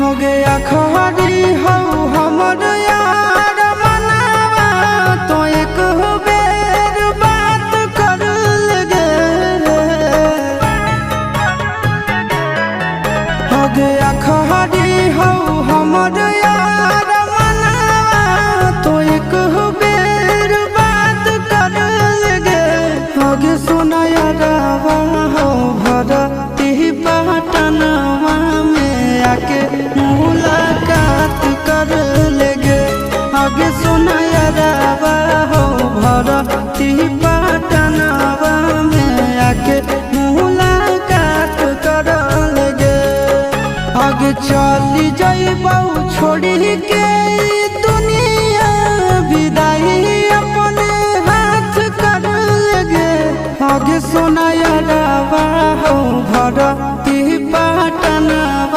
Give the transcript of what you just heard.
हो गया खरी हो हमर यार मनावा तो एक बेर बात कर लगे। हो गया खरी हो हमर यार मनावा तो एक बेर बात कर लगे। हो गे सोना यारवा हो भरती पटनवा में आके मुलाकात कर लेगे। आगे सुना यारवा हो भरती पटनवा में आके मुलाकात कर लेगे। आगे चली जाइबौ छोड़ी के दुनिया विदाई अपने हाथ कर लेगे। आगे सुना यारवा हो भरती पटनवा